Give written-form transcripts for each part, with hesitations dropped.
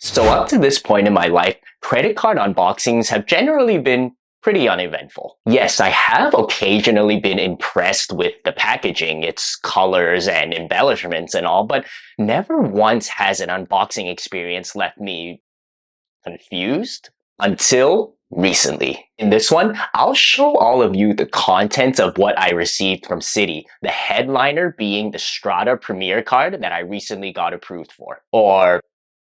So up to this point in my life, credit card unboxings have generally been pretty uneventful. Yes, I have occasionally been impressed with the packaging, its colors and embellishments and all, but never once has an unboxing experience left me confused until recently. In this one, I'll show all of you the contents of what I received from Citi, the headliner being the Strata Premier card that I recently got approved for. Or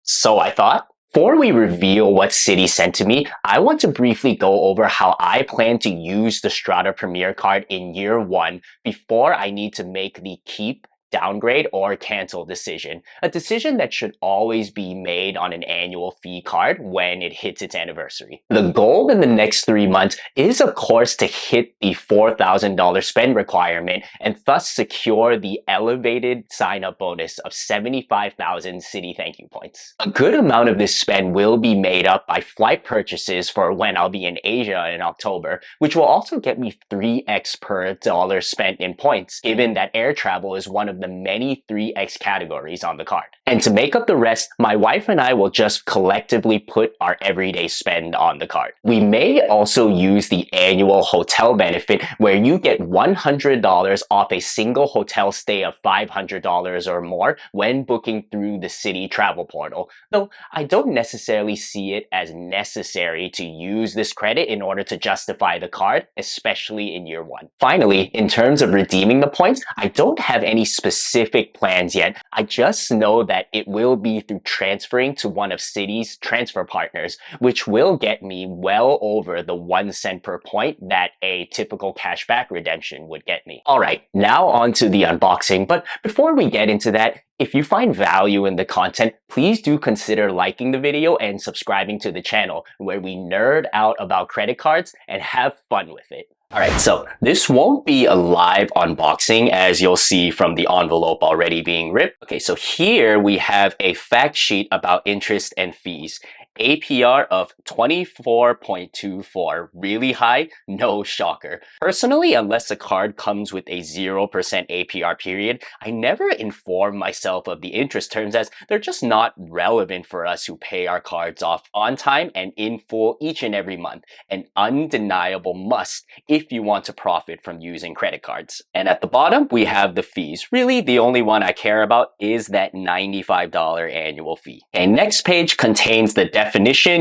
so I thought. Before we reveal what Citi sent to me, I want to briefly go over how I plan to use the Strata Premier card in year one before I need to make the keep, downgrade, or cancel decision. A decision that should always be made on an annual fee card when it hits its anniversary. The goal in the next 3 months is, of course, to hit the $4,000 spend requirement and thus secure the elevated sign-up bonus of 75,000 Citi thank you points. A good amount of this spend will be made up by flight purchases for when I'll be in Asia in October, which will also get me 3x per dollar spent in points, given that air travel is one of the many 3x categories on the card. And to make up the rest, my wife and I will just collectively put our everyday spend on the card. We may also use the annual hotel benefit where you get $100 off a single hotel stay of $500 or more when booking through the Citi travel portal, though I don't necessarily see it as necessary to use this credit in order to justify the card, especially in year one. Finally, in terms of redeeming the points, I don't have any specific plans yet. I just know that it will be through transferring to one of Citi's transfer partners, which will get me well over the 1 cent per point that a typical cashback redemption would get me. Alright, now on to the unboxing, but before we get into that, if you find value in the content, please do consider liking the video and subscribing to the channel, where we nerd out about credit cards and have fun with it. Alright, so this won't be a live unboxing, as you'll see from the envelope already being ripped. Okay, so here we have a fact sheet about interest and fees. APR of 24.24, really high, no shocker. Personally, unless the card comes with a 0% APR period, I never inform myself of the interest terms, as they're just not relevant for us who pay our cards off on time and in full each and every month. An undeniable must if you want to profit from using credit cards. And at the bottom, we have the fees. Really, the only one I care about is that $95 annual fee. And next page contains the definition,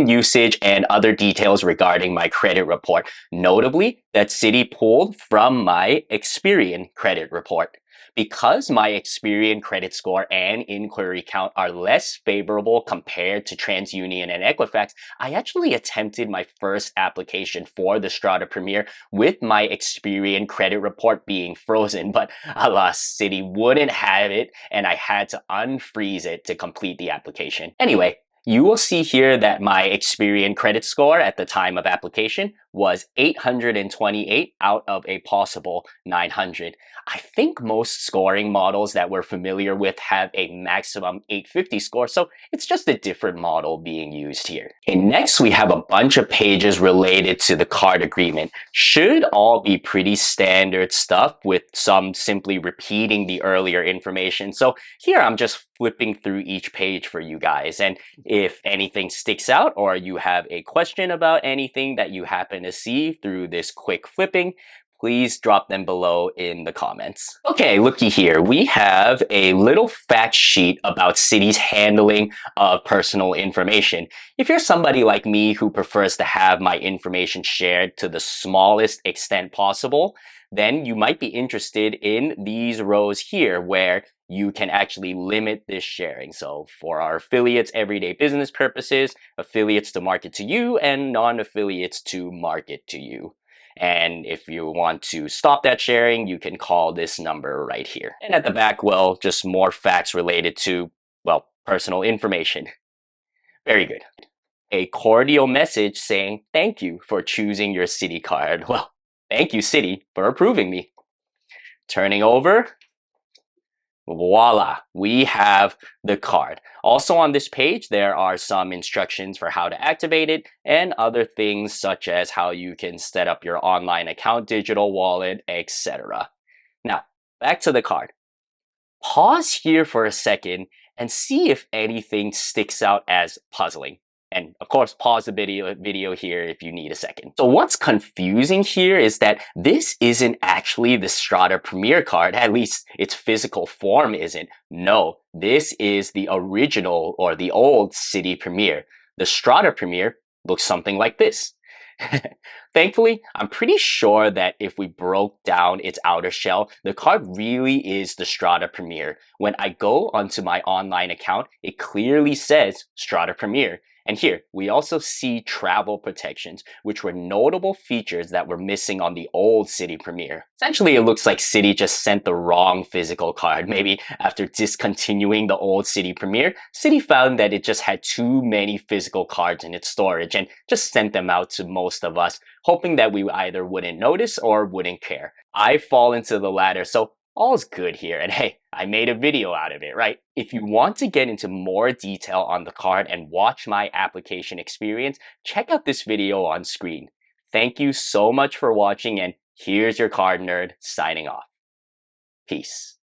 usage, and other details regarding my credit report. Notably, that Citi pulled from my Experian credit report. Because my Experian credit score and inquiry count are less favorable compared to TransUnion and Equifax, I actually attempted my first application for the Strata Premier with my Experian credit report being frozen, but alas, Citi wouldn't have it and I had to unfreeze it to complete the application. Anyway, you will see here that my Experian credit score at the time of application was 828 out of a possible 900. I think most scoring models that we're familiar with have a maximum 850 score, so it's just a different model being used here. And next we have a bunch of pages related to the card agreement. Should all be pretty standard stuff with some simply repeating the earlier information. So here I'm just flipping through each page for you guys, and if anything sticks out or you have a question about anything that you happen to see through this quick flipping, please drop them below in the comments. Okay, looky here. We have a little fact sheet about Citi's handling of personal information. If you're somebody like me who prefers to have my information shared to the smallest extent possible, then you might be interested in these rows here where you can actually limit this sharing. So for our affiliates, everyday business purposes, affiliates to market to you, and non-affiliates to market to you. And if you want to stop that sharing, you can call this number right here. And at the back, well, just more facts related to, well, personal information. Very good. A cordial message saying thank you for choosing your Citi card. Well, thank you, Citi, for approving me. Turning over. Voila, we have the card. Also on this page, there are some instructions for how to activate it and other things such as how you can set up your online account, digital wallet, etc. Now, back to the card. Pause here for a second and see if anything sticks out as puzzling. And of course, pause the video here if you need a second. So what's confusing here is that this isn't actually the Strata Premier card, at least its physical form isn't. No, this is the original or the old Citi Premier. The Strata Premier looks something like this. Thankfully, I'm pretty sure that if we broke down its outer shell, the card really is the Strata Premier. When I go onto my online account, it clearly says Strata Premier. And here, we also see travel protections, which were notable features that were missing on the old Citi Premier. Essentially, it looks like Citi just sent the wrong physical card. Maybe after discontinuing the old Citi Premier, Citi found that it just had too many physical cards in its storage and just sent them out to most of us, hoping that we either wouldn't notice or wouldn't care. I fall into the latter, so all's good here, and hey, I made a video out of it, right? If you want to get into more detail on the card and watch my application experience, check out this video on screen. Thank you so much for watching, and here's your card nerd signing off. Peace.